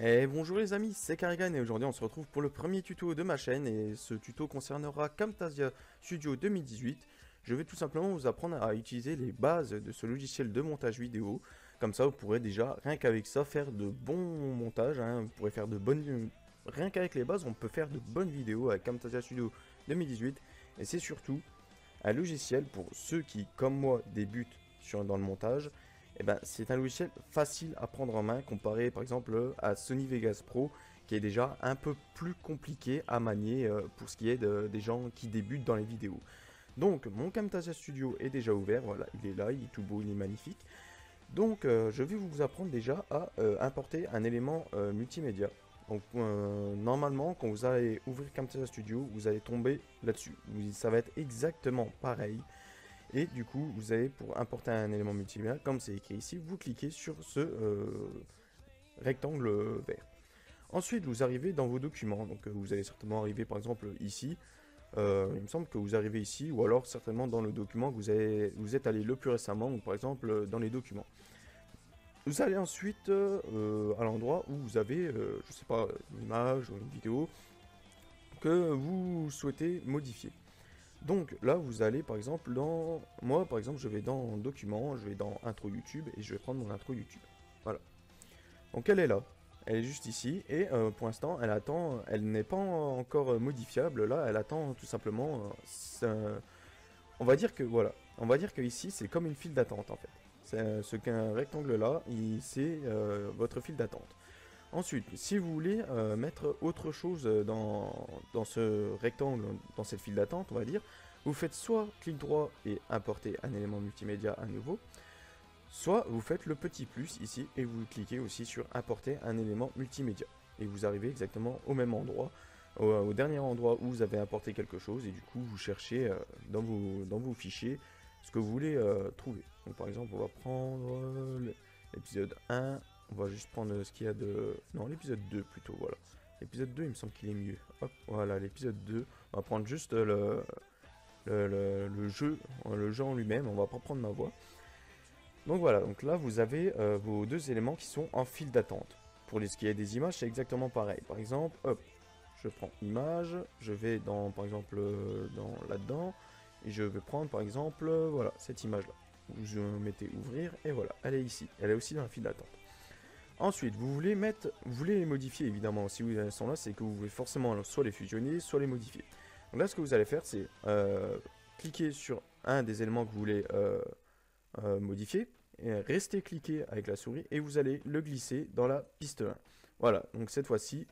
Et bonjour les amis, c'est Karigan et aujourd'hui on se retrouve pour le premier tuto de ma chaîne et ce tuto concernera Camtasia Studio 2018. Je vais tout simplement vous apprendre à utiliser les bases de ce logiciel de montage vidéo. Comme ça vous pourrez déjà, rien qu'avec ça, faire de bons montages, vous pourrez faire de bonnes... Rien qu'avec les bases, on peut faire de bonnes vidéos avec Camtasia Studio 2018. Et c'est surtout un logiciel pour ceux qui, comme moi, débutent dans le montage. Eh ben, c'est un logiciel facile à prendre en main comparé par exemple à Sony Vegas Pro qui est déjà un peu plus compliqué à manier pour ce qui est des gens qui débutent dans les vidéos. Donc mon Camtasia Studio est déjà ouvert, voilà, il est là, il est tout beau, il est magnifique. Donc je vais vous apprendre déjà à importer un élément multimédia. Donc normalement quand vous allez ouvrir Camtasia Studio, vous allez tomber là-dessus. Ça va être exactement pareil. Et du coup, vous allez, pour importer un élément multimédia, comme c'est écrit ici, vous cliquez sur ce rectangle vert. Ensuite, vous arrivez dans vos documents. Donc, vous allez certainement arriver, par exemple, ici. Il me semble que vous arrivez ici, ou alors certainement dans le document que vous êtes allé le plus récemment, ou par exemple dans les documents. Vous allez ensuite à l'endroit où vous avez, je sais pas, une image ou une vidéo que vous souhaitez modifier. Donc là, vous allez par exemple dans... Moi, par exemple, je vais dans Documents, je vais dans Intro YouTube, et je vais prendre mon intro YouTube. Voilà. Donc elle est là. Elle est juste ici, et pour l'instant, elle attend... Elle n'est pas encore modifiable, là, elle attend tout simplement... on va dire que, voilà. On va dire que ici, c'est comme une file d'attente, en fait. Ce qu'un rectangle là, c'est votre file d'attente. Ensuite, si vous voulez mettre autre chose dans ce rectangle, dans cette file d'attente, on va dire, vous faites soit clic droit et importer un élément multimédia à nouveau, soit vous faites le petit plus ici et vous cliquez aussi sur importer un élément multimédia. Et vous arrivez exactement au même endroit, au dernier endroit où vous avez importé quelque chose, et du coup vous cherchez dans vos fichiers ce que vous voulez trouver. Donc par exemple, on va prendre l'épisode 1. On va juste prendre ce qu'il y a de... Non, l'épisode 2 plutôt, voilà. L'épisode 2, il me semble qu'il est mieux. Hop, voilà, l'épisode 2. On va prendre juste le jeu en lui-même, on va pas prendre ma voix. Donc voilà, donc là, vous avez vos deux éléments qui sont en file d'attente. Pour ce qui est des images, c'est exactement pareil. Par exemple, hop, je prends image, je vais dans, par exemple, là-dedans, et je vais prendre, par exemple, voilà, cette image-là. Vous mettez ouvrir, et voilà, elle est ici. Elle est aussi dans la file d'attente. Ensuite, vous voulez les modifier évidemment. Si vous sont là, c'est que vous voulez forcément soit les fusionner, soit les modifier. Donc là, ce que vous allez faire, c'est cliquer sur un des éléments que vous voulez modifier, et restez cliqué avec la souris et vous allez le glisser dans la piste 1. Voilà, donc cette fois-ci,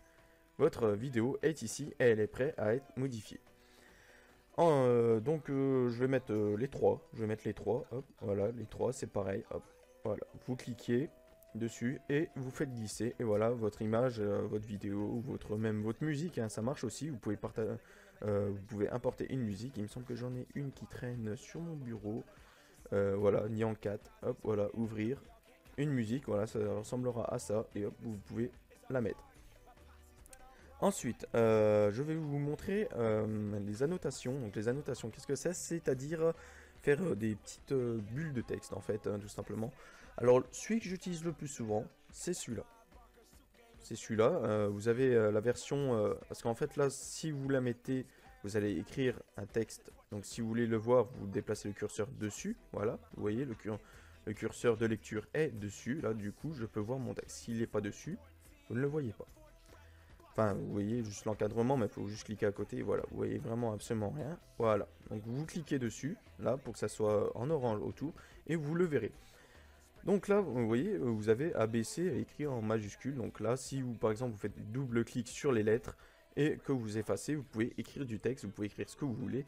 votre vidéo est ici et elle est prête à être modifiée. Donc je vais mettre les trois. Je vais mettre les trois. Hop, voilà, les trois, c'est pareil. Hop, voilà, vous cliquez dessus et vous faites glisser et voilà votre image, votre vidéo, même votre musique, ça marche aussi. Vous pouvez importer une musique. Il me semble que j'en ai une qui traîne sur mon bureau. Voilà, Nyan 4. Hop, voilà, ouvrir une musique. Voilà, ça ressemblera à ça et hop, vous pouvez la mettre. Ensuite, je vais vous montrer les annotations. Donc les annotations, qu'est-ce que c'est? C'est-à-dire faire des petites bulles de texte en fait, tout simplement. Alors celui que j'utilise le plus souvent, c'est celui-là. C'est celui-là. Vous avez la version... parce qu'en fait là, si vous la mettez, vous allez écrire un texte. Donc si vous voulez le voir, vous déplacez le curseur dessus. Voilà, vous voyez, le curseur de lecture est dessus. Là, du coup, je peux voir mon texte. S'il n'est pas dessus, vous ne le voyez pas. Enfin, vous voyez juste l'encadrement, mais il faut juste cliquer à côté, et voilà, vous voyez vraiment absolument rien. Voilà, donc vous cliquez dessus, là, pour que ça soit en orange autour, et vous le verrez. Donc là, vous voyez, vous avez ABC écrit en majuscule, donc là, si vous, par exemple, vous faites double-clic sur les lettres, et que vous effacez, vous pouvez écrire du texte, vous pouvez écrire ce que vous voulez,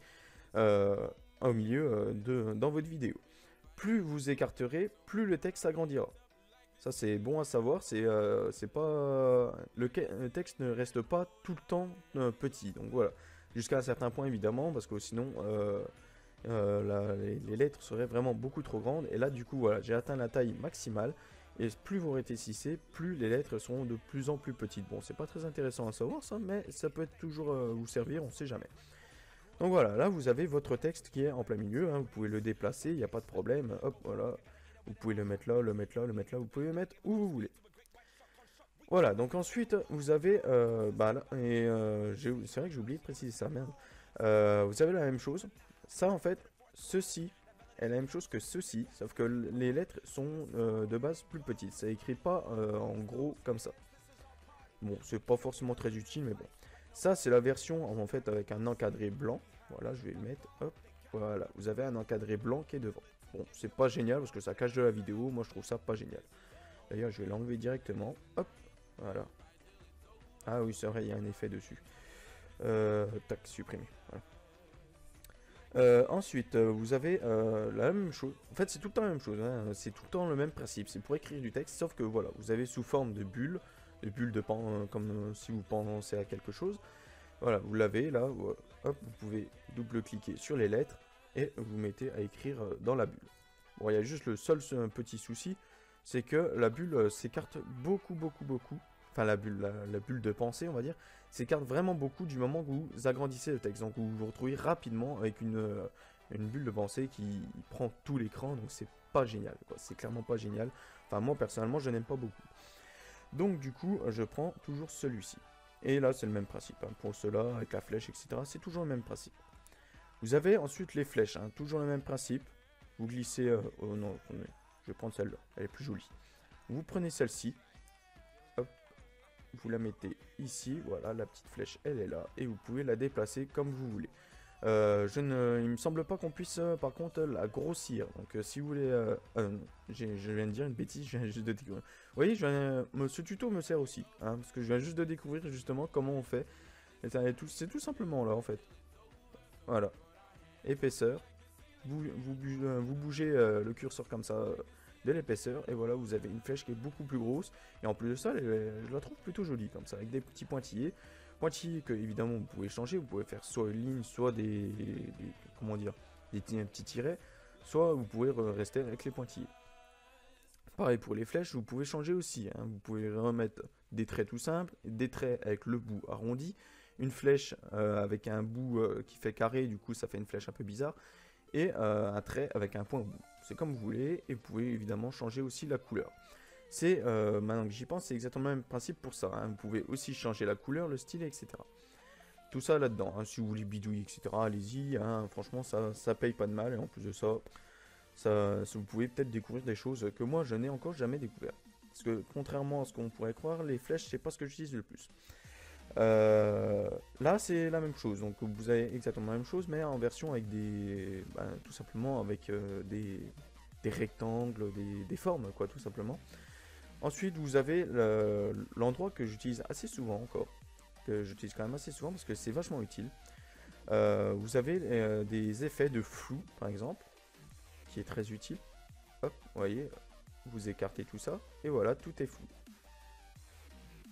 au milieu dans votre vidéo. Plus vous écarterez, plus le texte s'agrandira. Ça c'est bon à savoir, c'est pas le texte ne reste pas tout le temps petit, donc voilà, jusqu'à un certain point évidemment, parce que sinon les lettres seraient vraiment beaucoup trop grandes, et là du coup voilà, j'ai atteint la taille maximale, et plus vous rétrécissez, plus les lettres seront de plus en plus petites. Bon, c'est pas très intéressant à savoir ça, mais ça peut être toujours vous servir, on sait jamais. Donc voilà, là vous avez votre texte qui est en plein milieu, vous pouvez le déplacer, il n'y a pas de problème, hop, voilà. Vous pouvez le mettre là, le mettre là, le mettre là, vous pouvez le mettre où vous voulez. Voilà, donc ensuite vous avez, bah là, et c'est vrai que j'ai oublié de préciser ça, merde. Vous avez la même chose. Ça en fait, ceci est la même chose que ceci, sauf que les lettres sont de base plus petites. Ça écrit pas en gros comme ça. Bon, c'est pas forcément très utile, mais bon. Ça c'est la version en fait avec un encadré blanc. Voilà, je vais le mettre. Hop, voilà. Vous avez un encadré blanc qui est devant. Bon, c'est pas génial parce que ça cache de la vidéo. Moi, je trouve ça pas génial. D'ailleurs, je vais l'enlever directement. Hop, voilà. Ah oui, c'est vrai, il y a un effet dessus. Tac, supprimer. Voilà. Ensuite, vous avez la même chose. En fait, c'est tout le temps la même chose, hein. C'est tout le temps le même principe. C'est pour écrire du texte, sauf que voilà, vous avez sous forme de bulles de pan, comme si vous pensez à quelque chose. Voilà, vous l'avez là. Hop, vous pouvez double-cliquer sur les lettres et vous mettez à écrire dans la bulle. Bon, il y a juste le seul petit souci, c'est que la bulle s'écarte beaucoup. Enfin, la bulle de pensée, on va dire, s'écarte vraiment beaucoup du moment que vous agrandissez le texte. Donc, vous vous retrouvez rapidement avec une bulle de pensée qui prend tout l'écran. Donc, c'est pas génial, quoi. C'est clairement pas génial. Enfin, moi, personnellement, je n'aime pas beaucoup. Donc, du coup, je prends toujours celui-ci. Et là, c'est le même principe, hein. Pour cela, avec la flèche, etc., c'est toujours le même principe. Vous avez ensuite les flèches, hein. Toujours le même principe. Vous glissez... oh non, attendez, je vais prendre celle-là, elle est plus jolie. Vous prenez celle-ci, hop, vous la mettez ici, voilà, la petite flèche, elle est là, et vous pouvez la déplacer comme vous voulez. Il me semble pas qu'on puisse, par contre, la grossir. Donc, si vous voulez... je viens de dire une bêtise, je viens juste de découvrir. Vous voyez, ce tuto me sert aussi, hein, parce que je viens juste de découvrir, justement, comment on fait. C'est tout simplement là, en fait. Voilà. Épaisseur. Vous bougez le curseur comme ça de l'épaisseur et voilà vous avez une flèche qui est beaucoup plus grosse et en plus de ça je la trouve plutôt jolie comme ça avec des petits pointillés que évidemment vous pouvez changer, vous pouvez faire soit une ligne soit comment dire des petits tirets, soit vous pouvez rester avec les pointillés. Pareil pour les flèches, vous pouvez changer aussi, hein. Vous pouvez remettre des traits tout simples, des traits avec le bout arrondi, une flèche avec un bout qui fait carré, du coup ça fait une flèche un peu bizarre, et un trait avec un point au bout. C'est comme vous voulez, et vous pouvez évidemment changer aussi la couleur. C'est, maintenant que j'y pense, c'est exactement le même principe pour ça, hein. Vous pouvez aussi changer la couleur, le style, etc. Tout ça là-dedans, hein. Si vous voulez bidouiller, etc., allez-y, hein. Franchement, ça paye pas de mal, et en plus de ça, vous pouvez peut-être découvrir des choses que moi, je n'ai encore jamais découvert. Parce que, contrairement à ce qu'on pourrait croire, les flèches, c'est pas ce que j'utilise le plus. Là, c'est la même chose. Donc, vous avez exactement la même chose, mais en version avec tout simplement avec des rectangles, des formes, quoi, tout simplement. Ensuite, vous avez l'endroit que j'utilise assez souvent encore, que j'utilise quand même assez souvent parce que c'est vachement utile. Vous avez des effets de flou, par exemple, qui est très utile. Hop, vous voyez, vous écartez tout ça, et voilà, tout est flou.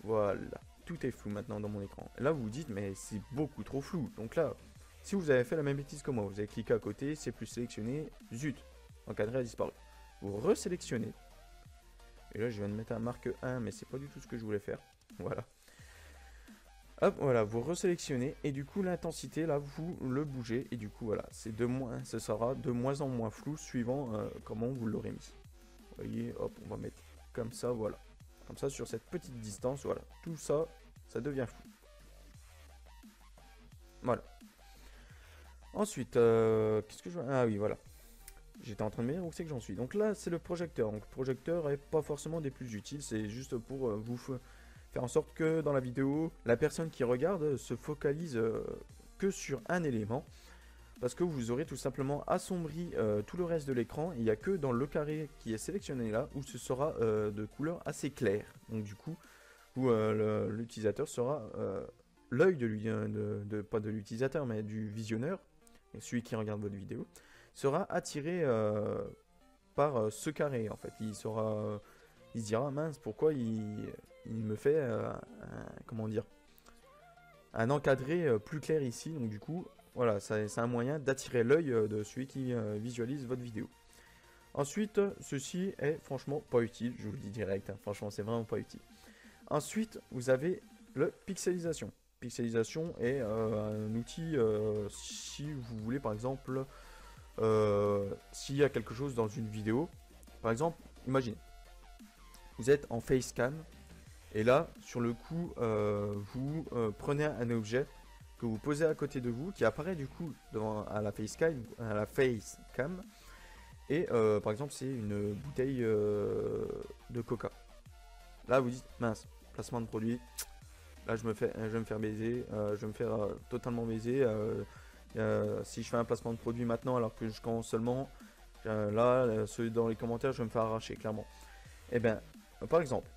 Voilà. Tout est flou maintenant dans mon écran. Et là, vous vous dites, mais c'est beaucoup trop flou. Donc là, si vous avez fait la même bêtise que moi, vous avez cliqué à côté, c'est plus sélectionné, zut, encadré a disparu. Vous resélectionnez. Et là, je viens de mettre un marque 1, mais c'est pas du tout ce que je voulais faire. Voilà. Hop, voilà, vous resélectionnez, et du coup, l'intensité, là, vous le bougez, et du coup, voilà, ce sera de moins en moins flou, suivant comment vous l'aurez mis. Vous voyez, hop, on va mettre comme ça, voilà. Comme ça, sur cette petite distance, voilà. Tout ça, ça devient flou. Voilà. Ensuite, qu'est-ce que je... Ah oui, voilà. J'étais en train de me dire où c'est que j'en suis. Donc là, c'est le projecteur. Donc le projecteur est pas forcément des plus utiles. C'est juste pour vous faire en sorte que dans la vidéo, la personne qui regarde se focalise que sur un élément. Parce que vous aurez tout simplement assombri tout le reste de l'écran. Il n'y a que dans le carré qui est sélectionné là où ce sera de couleur assez claire. Donc du coup, où l'utilisateur sera l'œil pas de l'utilisateur mais du visionneur, celui qui regarde votre vidéo, sera attiré par ce carré en fait. Il se dira mince pourquoi il me fait comment dire un encadré plus clair ici. Donc du coup voilà, c'est un moyen d'attirer l'œil de celui qui visualise votre vidéo. Ensuite, ceci est franchement pas utile, je vous le dis direct, hein. Franchement c'est vraiment pas utile. Ensuite, vous avez le pixelisation. Pixelisation est un outil si vous voulez par exemple s'il y a quelque chose dans une vidéo. Par exemple, imaginez, vous êtes en facecam Et là, sur le coup, vous prenez un objet que vous posez à côté de vous, qui apparaît du coup à la facecam. Et par exemple, c'est une bouteille de coca. Là, vous dites, mince, placement de produit. Là, je vais me faire baiser. Je vais me faire totalement baiser. Si je fais un placement de produit maintenant, alors que je commence seulement, là, ceux dans les commentaires, je vais me faire arracher, clairement. Et bien, par exemple,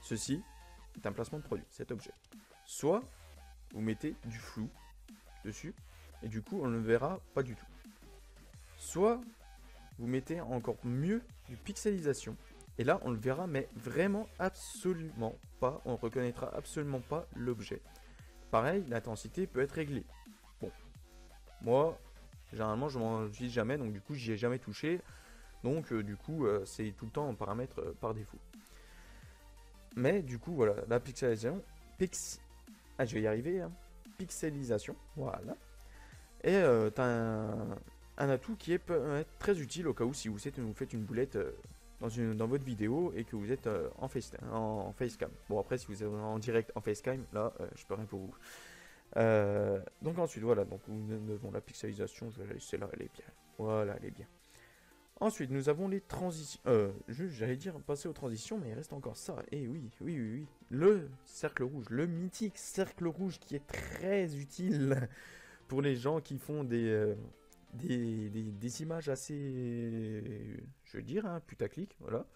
ceci est un placement de produit, cet objet. Soit vous mettez du flou dessus, et du coup, on ne le verra pas du tout. Soit vous mettez encore mieux du pixelisation. Et là, on le verra, mais vraiment absolument pas. On ne reconnaîtra absolument pas l'objet. Pareil, l'intensité peut être réglée. Bon, moi, généralement, je m'en utilise jamais, donc du coup, j'y ai jamais touché. Donc, du coup, c'est tout le temps en paramètre par défaut. Mais du coup, voilà, la pixelisation. Je vais y arriver. Hein. Pixelisation, voilà. Et t'as un atout qui peut être très utile au cas où si vous faites une boulette dans votre vidéo et que vous êtes en facecam. Bon, après, si vous êtes en direct en facecam, là, je peux rien pour vous. Donc ensuite, voilà, donc nous avons la pixelisation, je vais la laisser là, elle est bien. Voilà, elle est bien. Ensuite, nous avons les transitions. J'allais dire passer aux transitions, mais il reste encore ça. Et oui. Le cercle rouge, le mythique cercle rouge qui est très utile pour les gens qui font des images assez, je veux dire, hein, putaclic, voilà.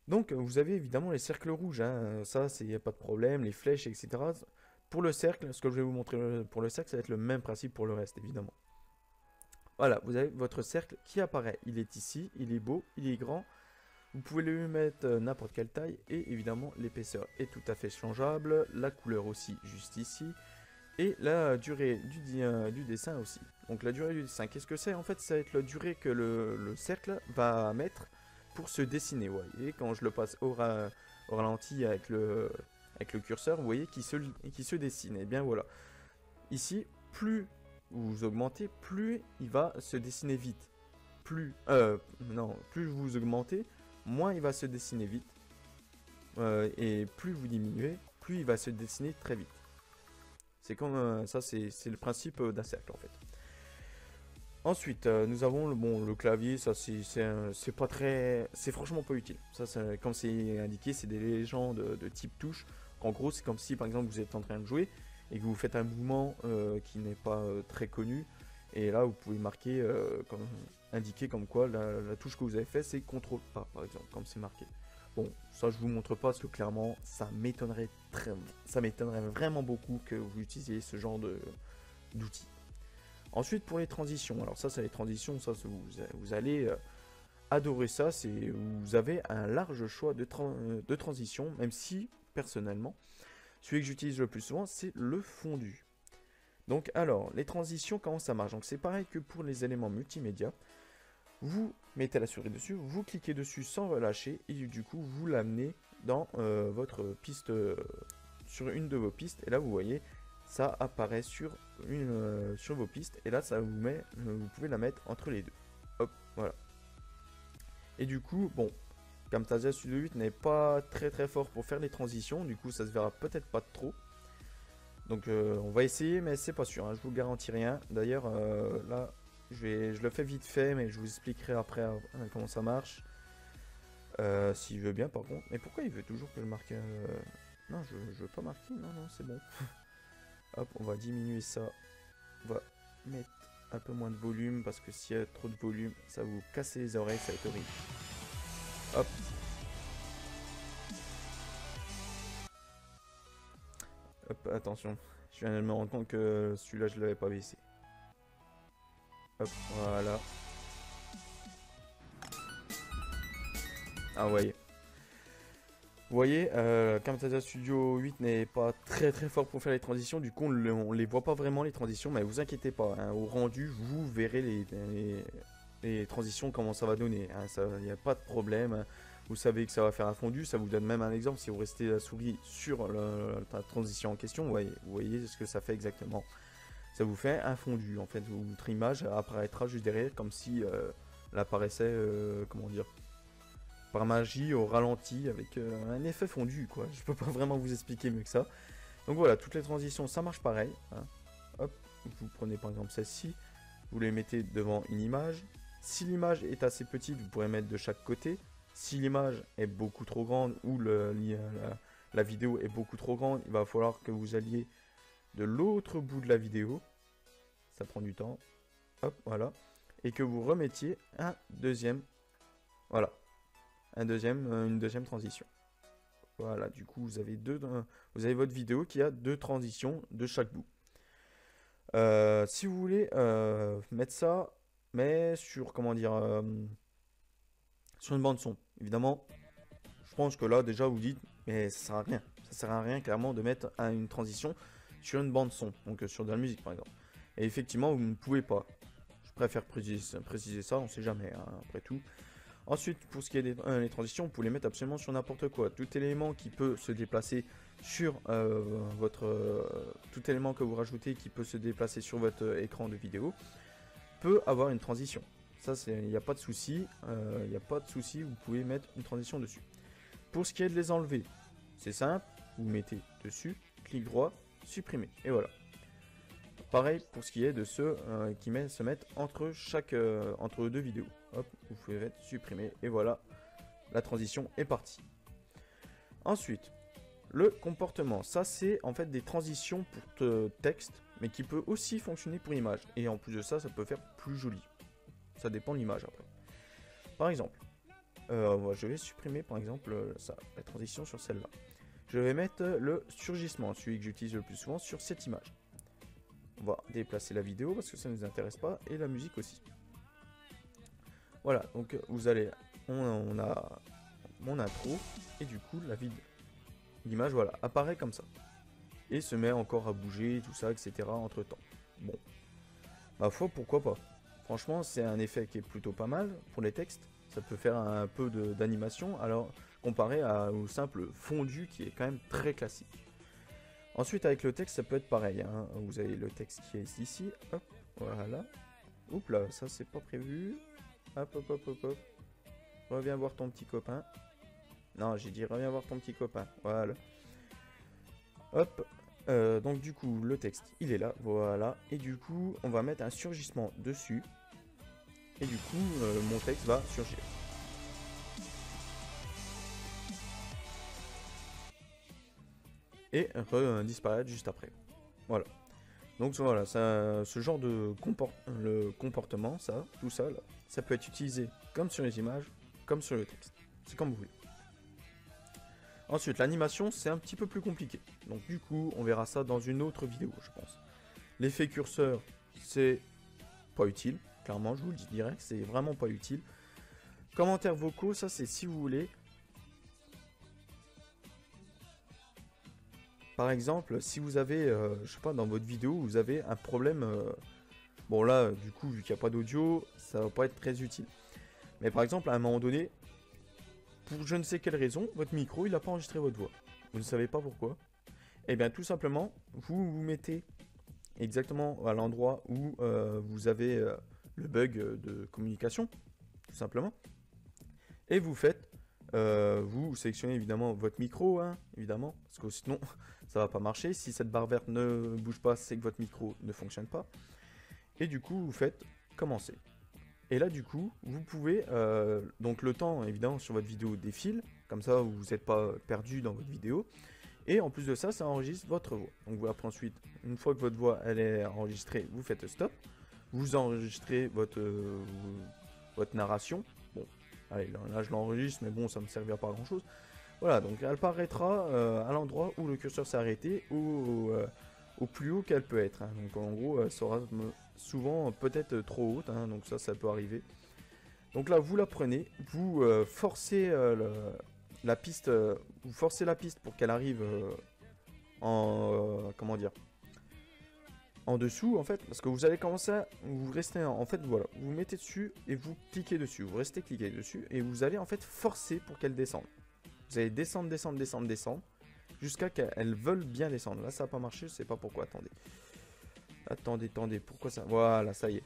Donc, vous avez évidemment les cercles rouges, hein, ça, c'est pas de problème, les flèches, etc. Pour le cercle, ce que je vais vous montrer pour le cercle, ça va être le même principe pour le reste, évidemment. Voilà, vous avez votre cercle qui apparaît. Il est ici, il est beau, il est grand. Vous pouvez lui mettre n'importe quelle taille et évidemment l'épaisseur est tout à fait changeable. La couleur aussi, juste ici. Et la durée du dessin aussi. Donc la durée du dessin, qu'est-ce que c'est? En fait, ça va être la durée que le cercle va mettre pour se dessiner. Vous voyez, quand je le passe au ralenti avec le curseur, vous voyez qu'il se dessine. Et bien voilà. Ici, plus vous augmentez, plus il va se dessiner vite. Plus vous augmentez, moins il va se dessiner vite. Et plus vous diminuez, plus il va se dessiner très vite. C'est comme ça, c'est le principe d'un cercle en fait. Ensuite, nous avons le clavier, ça c'est pas très, c'est franchement pas utile. Ça, comme c'est indiqué, c'est des légendes de type touche. En gros, c'est comme si par exemple vous êtes en train de jouer et que vous faites un mouvement qui n'est pas très connu. Et là, vous pouvez marquer, indiquer comme quoi la touche que vous avez fait, c'est CTRL A, par exemple, comme c'est marqué. Bon, ça je vous montre pas parce que clairement, ça m'étonnerait vraiment beaucoup que vous utilisiez ce genre d'outils. Ensuite, pour les transitions, alors ça, c'est les transitions, ça, vous allez adorer ça. Vous avez un large choix de transitions, même si personnellement, celui que j'utilise le plus souvent, c'est le fondu. Donc alors, les transitions, comment ça marche? Donc c'est pareil que pour les éléments multimédia. Vous mettez la souris dessus, vous cliquez dessus sans relâcher et du coup vous l'amenez dans votre piste, sur une de vos pistes. Et là vous voyez, ça apparaît sur vos pistes et là ça vous met, vous pouvez la mettre entre les deux. Hop, voilà. Et du coup, bon, Camtasia Studio 8 n'est pas très fort pour faire les transitions, du coup ça se verra peut-être pas trop. Donc on va essayer, mais c'est pas sûr, hein, je vous garantis rien. D'ailleurs, là, je le fais vite fait, mais je vous expliquerai après comment ça marche. S'il veut bien, par contre. Mais pourquoi il veut toujours que je marque Non, je veux pas marquer, non, c'est bon. Hop, on va diminuer ça. On va mettre un peu moins de volume, parce que s'il y a trop de volume, ça va vous casser les oreilles, ça va être horrible. Hop. Hop, attention. Je viens de me rendre compte que celui-là, je l'avais pas baissé. Hop, voilà. Ah, vous voyez, Camtasia Studio 8 n'est pas très fort pour faire les transitions. Du coup, on les voit pas vraiment les transitions, mais vous inquiétez pas. Hein, au rendu, vous verrez les transitions, comment ça va donner. Il n'y a pas de problème. Hein. Vous savez que ça va faire un fondu. Ça vous donne même un exemple. Si vous restez la souris sur la transition en question, vous voyez ce que ça fait exactement. Ça vous fait un fondu. En fait, votre image apparaîtra juste derrière, comme si elle apparaissait, comment dire, par magie au ralenti avec un effet fondu quoi. Je peux pas vraiment vous expliquer mieux que ça. Donc voilà, toutes les transitions ça marche pareil. Hein. Hop, vous prenez par exemple celle-ci, vous les mettez devant une image. Si l'image est assez petite, vous pourrez mettre de chaque côté. Si l'image est beaucoup trop grande ou la vidéo est beaucoup trop grande, il va falloir que vous alliez de l'autre bout de la vidéo. Ça prend du temps. Hop, voilà. Et que vous remettiez un deuxième. Voilà. Une deuxième transition. Voilà, du coup, vous avez votre vidéo qui a 2 transitions de chaque bout. Si vous voulez mettre ça, mais sur, comment dire, sur une bande son, évidemment, je pense que là, déjà, vous dites, mais ça sert à rien. Ça sert à rien, clairement, de mettre une transition sur une bande son, donc sur de la musique, par exemple. Et effectivement, vous ne pouvez pas. Je préfère préciser ça, on ne sait jamais, hein, après tout. Ensuite, pour ce qui est des transitions, vous pouvez les mettre absolument sur n'importe quoi. Tout élément qui peut se déplacer sur tout élément que vous rajoutez qui peut se déplacer sur votre écran de vidéo peut avoir une transition. Ça, il n'y a pas de souci. Il n'y a pas de souci, vous pouvez mettre une transition dessus. Pour ce qui est de les enlever, c'est simple. Vous mettez dessus, clic droit, supprimer. Et voilà. Pareil pour ce qui est de ceux qui se mettent entre deux vidéos. Hop, vous pouvez mettre supprimer et voilà, la transition est partie. Ensuite, le comportement. Ça, c'est en fait des transitions pour texte, mais qui peut aussi fonctionner pour image. Et en plus de ça, ça peut faire plus joli. Ça dépend de l'image après. Par exemple, je vais supprimer par exemple la transition sur celle-là. Je vais mettre le surgissement, celui que j'utilise le plus souvent sur cette image. On va déplacer la vidéo parce que ça ne nous intéresse pas et la musique aussi. Voilà, donc vous allez, on a mon intro et du coup l'image voilà apparaît comme ça et se met encore à bouger tout ça etc. entre temps. Bon, ma foi pourquoi pas. Franchement c'est un effet qui est plutôt pas mal pour les textes. Ça peut faire un peu d'animation alors comparé au simple fondu qui est quand même très classique. Ensuite, avec le texte, ça peut être pareil. Hein. Vous avez le texte qui est ici. Hop, voilà. Oups là, ça c'est pas prévu. Hop, hop, hop, hop, hop. Reviens voir ton petit copain. Non, j'ai dit reviens voir ton petit copain. Voilà. Hop. Donc du coup, le texte, il est là. Voilà. Et du coup, on va mettre un surgissement dessus. Et du coup, mon texte va surgir. Et disparaître juste après. Voilà. Donc voilà, ce genre de comportement, tout ça, là, ça peut être utilisé comme sur les images, comme sur le texte. C'est comme vous voulez. Ensuite, l'animation, c'est un petit peu plus compliqué. Donc du coup, on verra ça dans une autre vidéo, je pense. L'effet curseur, c'est pas utile. Clairement, je vous le dis direct, c'est vraiment pas utile. Commentaires vocaux, ça c'est si vous voulez. Par exemple, si vous avez, je sais pas, dans votre vidéo, vous avez un problème. Bon là, du coup, vu qu'il n'y a pas d'audio, ça va pas être très utile. Mais par exemple, à un moment donné, pour je ne sais quelle raison, votre micro, il n'a pas enregistré votre voix. Vous ne savez pas pourquoi. Et bien tout simplement, vous vous mettez exactement à l'endroit où vous avez le bug de communication, tout simplement. Et vous faites, vous sélectionnez évidemment votre micro, hein, évidemment, parce que sinon ça va pas marcher. Si cette barre verte ne bouge pas, c'est que votre micro ne fonctionne pas. Et du coup, vous faites commencer. Et là, du coup, vous pouvez, donc le temps, évidemment, sur votre vidéo défile, comme ça, vous n'êtes pas perdu dans votre vidéo. Et en plus de ça, ça enregistre votre voix. Donc vous après ensuite, une fois que votre voix elle est enregistrée, vous faites stop. Vous enregistrez votre narration. Bon, allez, là je l'enregistre, mais bon, ça ne me servira pas à grand chose. Voilà, donc elle paraîtra à l'endroit où le curseur s'est arrêté ou au plus haut qu'elle peut être. Hein. Donc en gros, elle sera souvent peut-être trop haute, hein, donc ça peut arriver. Donc là, vous la prenez, vous forcez la piste, vous forcez la piste pour qu'elle arrive comment dire, en dessous en fait, parce que vous allez commencer à, vous restez en fait, voilà, vous mettez dessus et vous cliquez dessus, vous restez cliqué dessus et vous allez en fait forcer pour qu'elle descende. Vous allez descendre, descendre, descendre, descendre jusqu'à qu'elles veulent bien descendre. Là, ça n'a pas marché, je sais pas pourquoi. Attendez, pourquoi ça? Voilà, ça y est.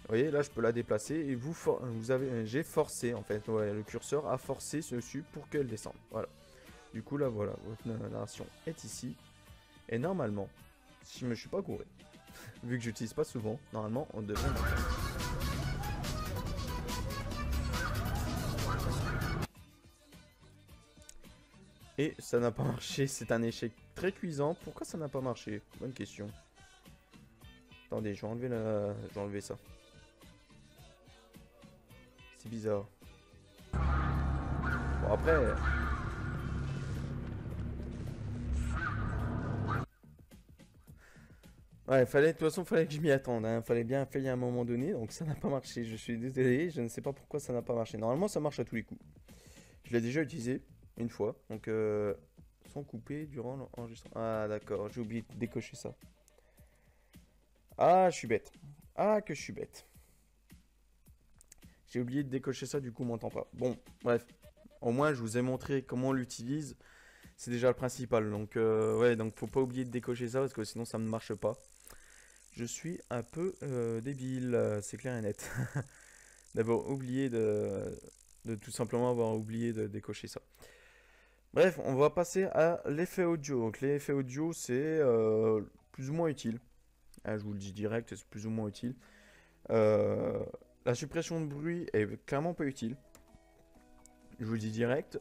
voyez, là, je peux la déplacer et j'ai forcé, en fait, ouais, le curseur a forcé dessus pour qu'elle descende. Voilà. Du coup, là, voilà, votre narration est ici. Et normalement, si je me suis pas gouré, vu que j'utilise pas souvent, normalement, on devrait l'entendre. Et ça n'a pas marché, c'est un échec très cuisant. Pourquoi ça n'a pas marché? Bonne question. Attendez, je vais enlever ça. C'est bizarre. Bon, après... Ouais, de toute façon, fallait que je m'y attende, hein. Fallait bien payer à un moment donné, donc ça n'a pas marché. Je suis désolé, je ne sais pas pourquoi ça n'a pas marché. Normalement, ça marche à tous les coups. Je l'ai déjà utilisé une fois, donc son coupé durant l'enregistrement. Ah, d'accord, j'ai oublié de décocher ça. Ah, je suis bête. Ah, que je suis bête. J'ai oublié de décocher ça, du coup, on m'entend pas. Bon, bref. Au moins, je vous ai montré comment on l'utilise. C'est déjà le principal. Donc, ouais, donc faut pas oublier de décocher ça parce que sinon, ça ne marche pas. Je suis un peu débile, c'est clair et net. D'abord, oublié de tout simplement avoir oublié de décocher ça. Bref, on va passer à l'effet audio. Donc, l'effet audio, c'est plus ou moins utile. Je vous le dis direct, c'est plus ou moins utile. La suppression de bruit est clairement pas utile. Je vous le dis direct,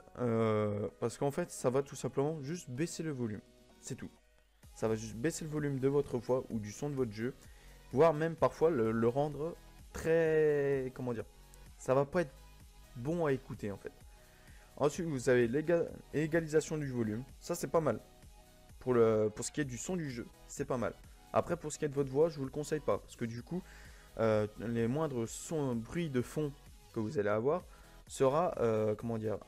parce qu'en fait, ça va tout simplement juste baisser le volume. C'est tout. Ça va juste baisser le volume de votre voix ou du son de votre jeu, voire même parfois le rendre très... Comment dire? Ça va pas être bon à écouter en fait. Ensuite, vous avez l'égalisation du volume. Ça, c'est pas mal. Pour ce qui est du son du jeu, c'est pas mal. Après, pour ce qui est de votre voix, je vous le conseille pas. Parce que du coup, les moindres bruits de fond que vous allez avoir sera, comment dire,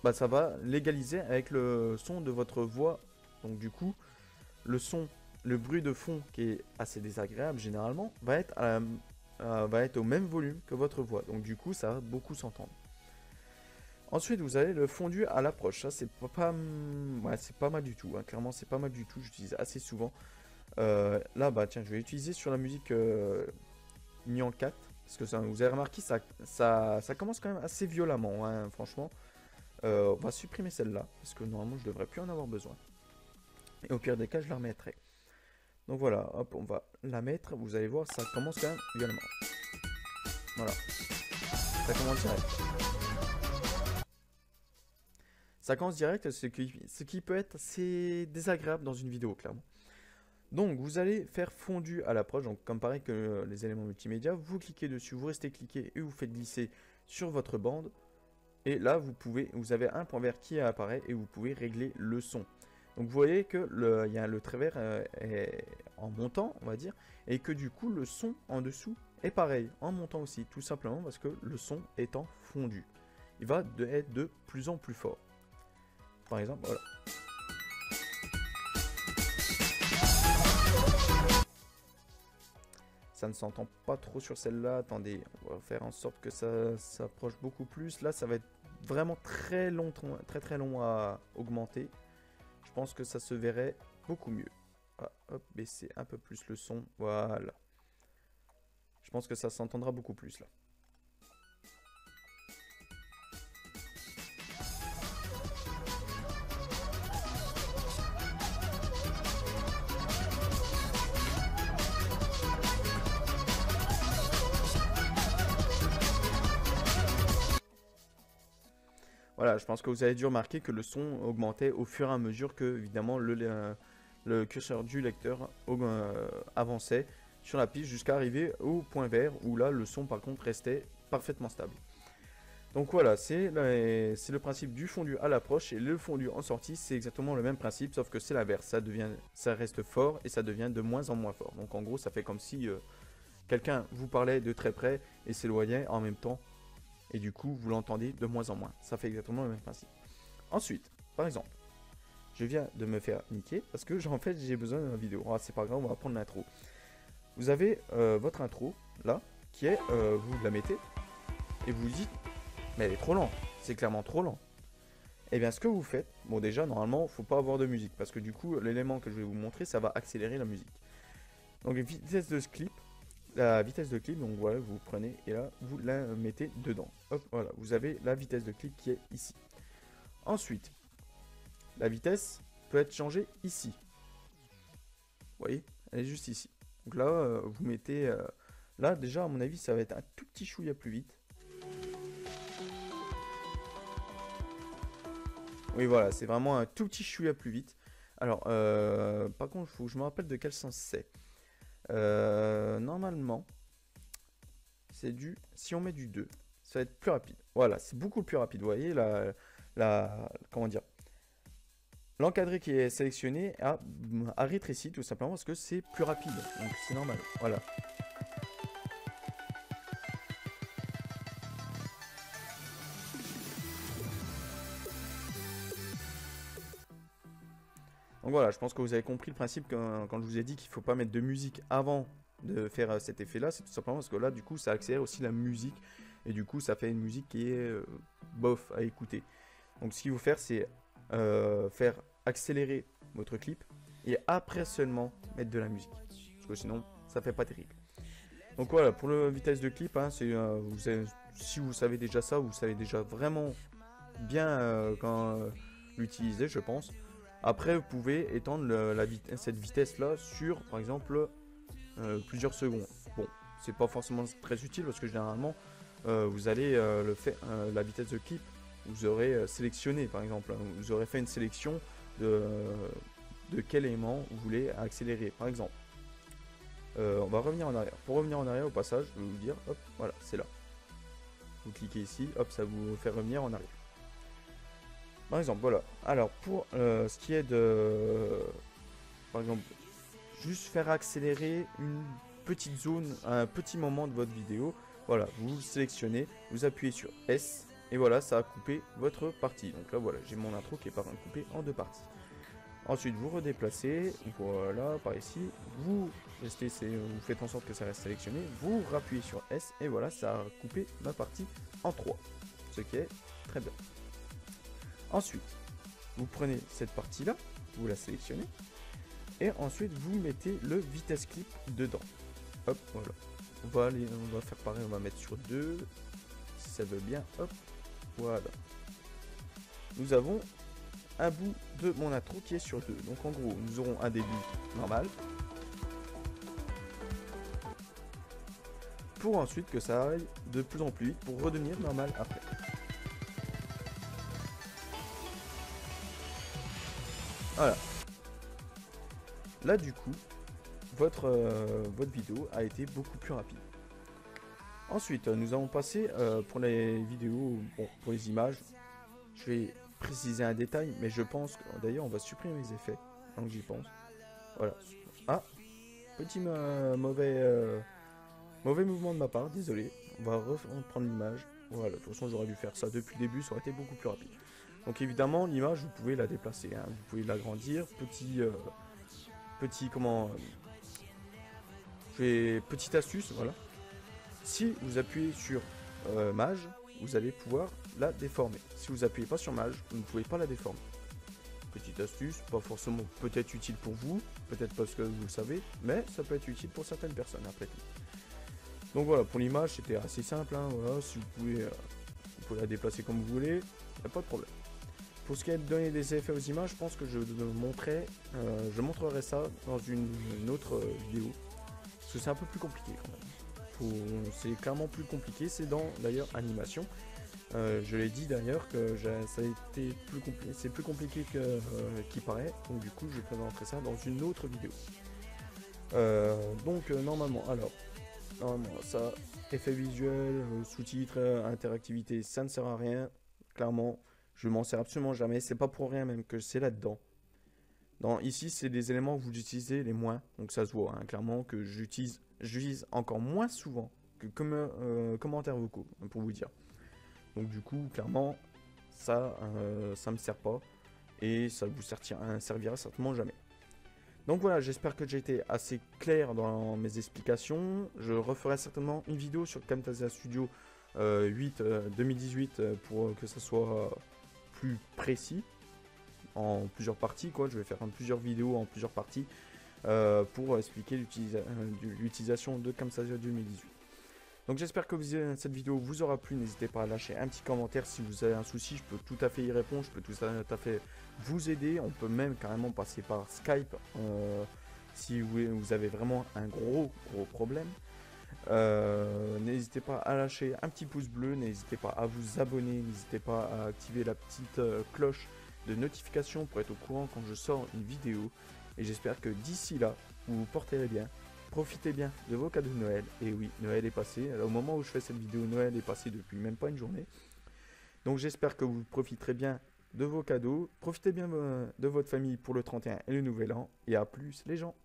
bah, ça va l'égaliser avec le son de votre voix. Donc du coup, le bruit de fond qui est assez désagréable généralement, va être au même volume que votre voix. Donc du coup, ça va beaucoup s'entendre. Ensuite, vous avez le fondu à l'approche. Ça, ouais, c'est pas mal du tout, hein. Clairement, c'est pas mal du tout. J'utilise assez souvent. Là, bah tiens, je vais utiliser sur la musique Nyan 4. Parce que ça, vous avez remarqué, ça commence quand même assez violemment, hein, franchement. On va supprimer celle-là. Parce que normalement, je devrais plus en avoir besoin. Et au pire des cas, je la remettrai. Donc voilà, hop, on va la mettre. Vous allez voir, ça commence quand même violemment. Voilà. Ça commence direct. Ça commence direct, ce qui peut être assez désagréable dans une vidéo, clairement. Donc, vous allez faire fondu à l'approche. Donc, comme pareil que les éléments multimédia, vous cliquez dessus, vous restez cliqué et vous faites glisser sur votre bande. Et là, vous avez un point vert qui apparaît et vous pouvez régler le son. Donc, vous voyez que le trait vert est en montant, on va dire, et que du coup, le son en dessous est pareil, en montant aussi, tout simplement parce que le son étant fondu. Il va être de plus en plus fort. Par exemple, voilà. Ça ne s'entend pas trop sur celle-là. Attendez, on va faire en sorte que ça s'approche beaucoup plus. Là, ça va être vraiment très long à augmenter. Je pense que ça se verrait beaucoup mieux. Ah, hop, baisser un peu plus le son. Voilà. Je pense que ça s'entendra beaucoup plus là. Voilà, je pense que vous avez dû remarquer que le son augmentait au fur et à mesure que, évidemment, le curseur du lecteur avançait sur la piste jusqu'à arriver au point vert où là, le son, par contre, restait parfaitement stable. Donc voilà, c'est le principe du fondu à l'approche et le fondu en sortie, c'est exactement le même principe, sauf que c'est l'inverse. Ça reste fort et ça devient de moins en moins fort. Donc en gros, ça fait comme si quelqu'un vous parlait de très près et s'éloignait en même temps. Et du coup, vous l'entendez de moins en moins. Ça fait exactement le même principe. Ensuite, par exemple, je viens de me faire niquer parce que en fait, j'ai besoin d'une vidéo. Ah, c'est pas grave, on va prendre l'intro. Vous avez votre intro, là, qui est, vous la mettez et vous dites, mais elle est trop lente. C'est clairement trop lent. Et bien, ce que vous faites, bon déjà, normalement, il ne faut pas avoir de musique parce que du coup, l'élément que je vais vous montrer, ça va accélérer la musique. Donc, vitesse de ce clip, la vitesse de clip. Donc voilà, vous prenez et là, vous la mettez dedans. Hop, voilà, vous avez la vitesse de clip qui est ici. Ensuite, la vitesse peut être changée ici. Vous voyez, elle est juste ici. Donc là, vous mettez... là, déjà, à mon avis, ça va être un tout petit chouïa plus vite. Oui, voilà, c'est vraiment un tout petit chouïa plus vite. Alors, par contre, il faut que je me rappelle de quel sens c'est. Normalement, c'est du... Si on met du 2, ça va être plus rapide. Voilà, c'est beaucoup plus rapide. Vous voyez, comment dire, l'encadré qui est sélectionné a rétréci tout simplement parce que c'est plus rapide. Donc c'est normal. Voilà. Donc voilà, je pense que vous avez compris le principe quand je vous ai dit qu'il ne faut pas mettre de musique avant de faire cet effet-là. C'est tout simplement parce que là, du coup, ça accélère aussi la musique. Et du coup, ça fait une musique qui est bof à écouter. Donc ce qu'il faut faire, c'est faire accélérer votre clip. Et après seulement mettre de la musique. Parce que sinon, ça fait pas terrible. Donc voilà, pour la vitesse de clip, hein, si vous savez déjà ça, vous savez déjà vraiment bien quand l'utiliser, je pense. Après, vous pouvez étendre cette vitesse-là sur, par exemple, plusieurs secondes. Bon, c'est pas forcément très utile parce que généralement, vous allez la vitesse de clip, vous aurez sélectionné, par exemple, hein, vous aurez fait une sélection de quel élément vous voulez accélérer, par exemple. On va revenir en arrière. Pour revenir en arrière, au passage, je vais vous dire, hop, voilà, c'est là. Vous cliquez ici, hop, ça vous fait revenir en arrière. Par exemple, voilà. Alors, pour ce qui est de... Par exemple, juste faire accélérer une petite zone, un petit moment de votre vidéo. Voilà, vous sélectionnez, vous appuyez sur S, et voilà, ça a coupé votre partie. Donc là, voilà, j'ai mon intro qui est coupé en deux parties. Ensuite, vous redéplacez, voilà, par ici. Vous faites en sorte que ça reste sélectionné. Vous rappuyez sur S, et voilà, ça a coupé ma partie en 3. Ce qui est très bien. Ensuite, vous prenez cette partie-là, vous la sélectionnez, et ensuite vous mettez le vitesse clip dedans. Hop, voilà. On va faire pareil, on va mettre sur 2, si ça veut bien, hop, voilà. Nous avons un bout de mon intro qui est sur 2. Donc en gros, nous aurons un début normal, pour ensuite que ça aille de plus en plus vite, pour redevenir normal après. Voilà. Là, du coup, votre vidéo a été beaucoup plus rapide. Ensuite, nous allons passer pour les vidéos, bon, pour les images. Je vais préciser un détail, mais je pense que, d'ailleurs, on va supprimer les effets, donc j'y pense. Voilà. Ah, petit mauvais mouvement de ma part, désolé. On va reprendre l'image. Voilà, de toute façon, j'aurais dû faire ça depuis le début, ça aurait été beaucoup plus rapide. Donc évidemment, l'image, vous pouvez la déplacer, hein. Vous pouvez l'agrandir. Petite astuce, voilà. Si vous appuyez sur Mage, vous allez pouvoir la déformer. Si vous appuyez pas sur Mage, vous ne pouvez pas la déformer. Petite astuce, pas forcément peut-être utile pour vous, peut-être parce que vous le savez, mais ça peut être utile pour certaines personnes après tout. Donc voilà, pour l'image, c'était assez simple, hein, voilà, si vous pouvez la déplacer comme vous voulez, il n'y a pas de problème. Pour ce qui est de donner des effets aux images, je pense que je montrerai ça dans une autre vidéo. Parce que c'est un peu plus compliqué quand même. C'est clairement plus compliqué, c'est dans d'ailleurs animation. Je l'ai dit d'ailleurs que ça a été plus compliqué, c'est plus compliqué qu'il paraît. Donc du coup je présenterai ça dans une autre vidéo. Normalement ça, effet visuel, sous-titres, interactivité, ça ne sert à rien. Clairement, je m'en sers absolument jamais. C'est pas pour rien même que c'est là-dedans. Ici, c'est des éléments que vous utilisez les moins. Donc ça se voit, hein, clairement, que j'utilise encore moins souvent que comme commentaires vocaux, pour vous dire. Donc du coup, clairement, ça me sert pas. Et ça vous servira certainement jamais. Donc voilà, j'espère que j'ai été assez clair dans mes explications. Je referai certainement une vidéo sur Camtasia Studio 8 2018 pour que ça soit plus précis en plusieurs parties, quoi. Je vais faire plusieurs vidéos en plusieurs parties pour expliquer l'utilisation de Camtasia 2018. Donc j'espère que cette vidéo vous aura plu. N'hésitez pas à lâcher un petit commentaire si vous avez un souci. Je peux tout à fait y répondre, je peux tout à fait vous aider. On peut même carrément passer par Skype si vous avez vraiment un gros problème. N'hésitez pas à lâcher un petit pouce bleu, n'hésitez pas à vous abonner, n'hésitez pas à activer la petite cloche de notification pour être au courant quand je sors une vidéo. Et j'espère que d'ici là, vous vous porterez bien. Profitez bien de vos cadeaux de Noël. Et oui, Noël est passé. Alors, au moment où je fais cette vidéo, Noël est passé depuis même pas une journée. Donc j'espère que vous profiterez bien de vos cadeaux. Profitez bien de votre famille pour le 31 et le Nouvel An. Et à plus les gens.